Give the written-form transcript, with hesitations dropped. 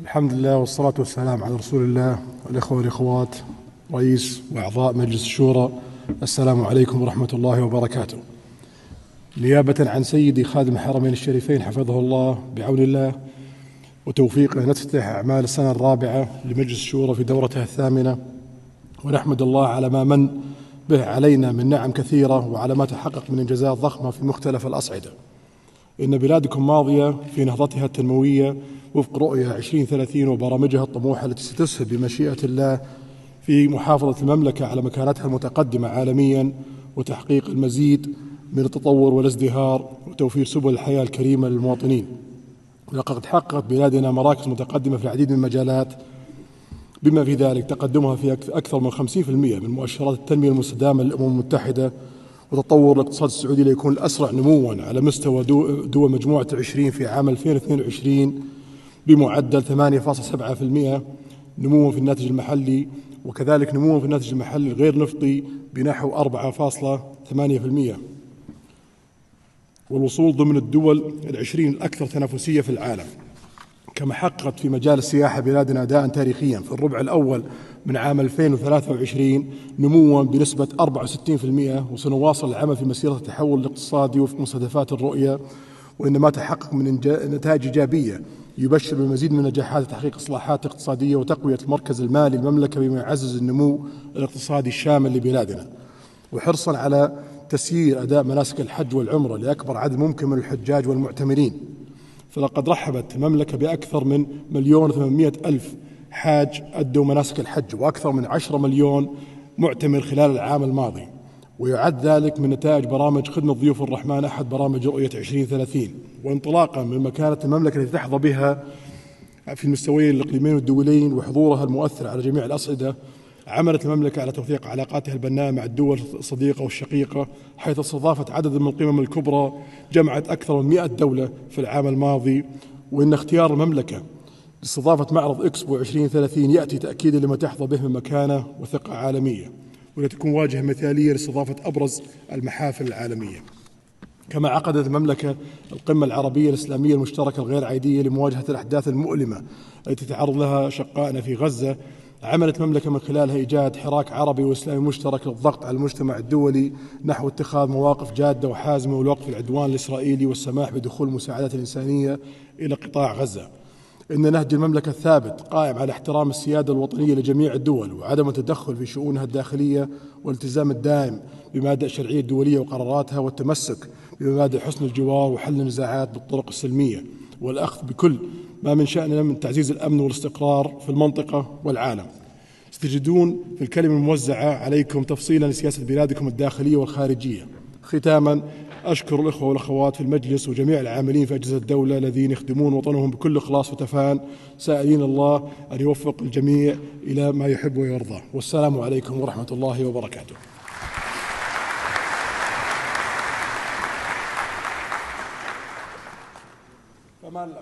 الحمد لله والصلاة والسلام على رسول الله. الإخوة والأخوات، رئيس وأعضاء مجلس الشورى، السلام عليكم ورحمة الله وبركاته. نيابة عن سيدي خادم الحرمين الشريفين حفظه الله، بعون الله وتوفيقه نفتتح أعمال السنة الرابعة لمجلس الشورى في دورتها الثامنة، ونحمد الله على ما من به علينا من نعم كثيرة وعلى ما تحقق من إنجازات ضخمة في مختلف الأصعدة. إن بلادكم ماضية في نهضتها التنموية وفق رؤية 2030 وبرامجها الطموحة التي ستسهم بمشيئة الله في محافظة المملكة على مكانتها المتقدمة عالميا وتحقيق المزيد من التطور والازدهار وتوفير سبل الحياة الكريمة للمواطنين. ولقد حققت بلادنا مراكز متقدمة في العديد من المجالات، بما في ذلك تقدمها في أكثر من 50% من مؤشرات التنمية المستدامة للأمم المتحدة، وتطور الاقتصاد السعودي ليكون الأسرع نمواً على مستوى دول مجموعة 20 في عام 2022 بمعدل 8.7% نمواً في الناتج المحلي، وكذلك نمواً في الناتج المحلي الغير نفطي بنحو 4.8%، والوصول ضمن الدول 20 الأكثر تنافسية في العالم. كما حققت في مجال السياحة بلادنا أداءً تاريخياً في الربع الأول من عام 2023 نمواً بنسبة 64%، وسنواصل العمل في مسيرة التحول الاقتصادي وفق مستهدفات الرؤية، وإن ما تحقق من نتائج إيجابية يبشر بالمزيد من النجاحات لتحقيق إصلاحات اقتصادية وتقوية المركز المالي للمملكة بما يعزز النمو الاقتصادي الشامل لبلادنا، وحرصاً على تسيير أداء مناسك الحج والعمرة لأكبر عدد ممكن من الحجاج والمعتمرين. فلقد رحبت المملكة بأكثر من 1,800,000 حاج أدوا مناسك الحج، وأكثر من 10 مليون معتمر خلال العام الماضي، ويعد ذلك من نتائج برامج خدمة ضيوف الرحمن أحد برامج رؤية 2030. وانطلاقا من مكانة المملكة التي تحظى بها في المستويين الإقليميين والدوليين وحضورها المؤثر على جميع الأصعدة، عملت المملكة على توثيق علاقاتها البناءة مع الدول الصديقة والشقيقة، حيث استضافت عدد من القمم الكبرى جمعت أكثر من 100 دولة في العام الماضي. وإن اختيار المملكة لاستضافة معرض إكسبو 2030 يأتي تأكيدا لما تحظى به من مكانة وثقة عالمية، ولتكون واجهة مثالية لاستضافة أبرز المحافل العالمية. كما عقدت المملكة القمة العربية الإسلامية المشتركة الغير عادية لمواجهة الأحداث المؤلمة التي تتعرض لها شقائنا في غزة. عملت المملكة من خلالها إيجاد حراك عربي وإسلامي مشترك للضغط على المجتمع الدولي نحو اتخاذ مواقف جادة وحازمة ولوقف العدوان الإسرائيلي والسماح بدخول المساعدات الإنسانية إلى قطاع غزة. إن نهج المملكة الثابت قائم على احترام السيادة الوطنية لجميع الدول وعدم التدخل في شؤونها الداخلية، والالتزام الدائم بمبادئ الشرعية الدولية وقراراتها، والتمسك بمبادئ حسن الجوار وحل النزاعات بالطرق السلمية، والأخذ بكل ما من شأننا من تعزيز الأمن والاستقرار في المنطقة والعالم. ستجدون في الكلمة الموزعة عليكم تفصيلا لسياسة بلادكم الداخلية والخارجية. ختاما، أشكر الإخوة والأخوات في المجلس وجميع العاملين في أجهزة الدولة الذين يخدمون وطنهم بكل إخلاص وتفان، سائلين الله أن يوفق الجميع إلى ما يحب ويرضى. والسلام عليكم ورحمة الله وبركاته. فمان الله.